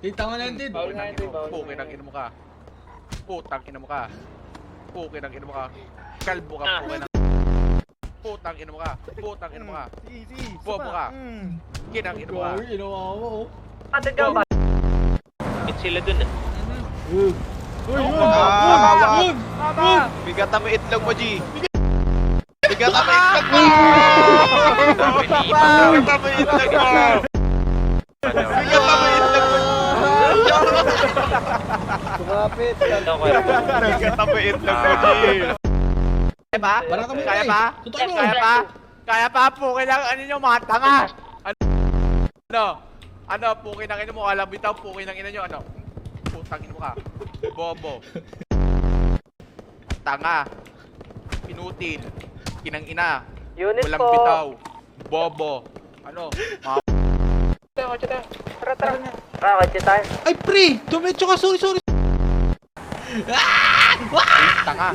Tama na din. Bawal nga yun, bawal. Pukin ang ina mo ka. Putang ina mo ka. Pukin ang ina mo ka. Kalbo ka, pukin ang... Putang ina mo ka. Putang ina mo ka. Bobo ka. Kinang ina mo ka. Grabe, ginawa mo. Patid ka ba? Hit sila dun eh. Uy, Bigat ang itlog mo, G. Bigat ang itlog mo! Bigat ang itlog mo! Bigat ang itlog mo! Sumapit. Bigat ang itlog mo, G. Kaya ba? Para kami Kaya ba? Totoo mo. Kaya ba? Kaya pa? Pukin ang ano nyo, mga tanga! Ano? Ano? Pukin ang ina mo, alam bitaw, pukin ang ina nyo, ano? Putang ina mo ka. Bobo. Tanga. Pinutil. Kinang ina. Unit Walang po. bitaw. Bobo. Ano? Tara, tara. Tara, kotse tayo. Ay, pre! Dumetso ka, sorry. Tanga.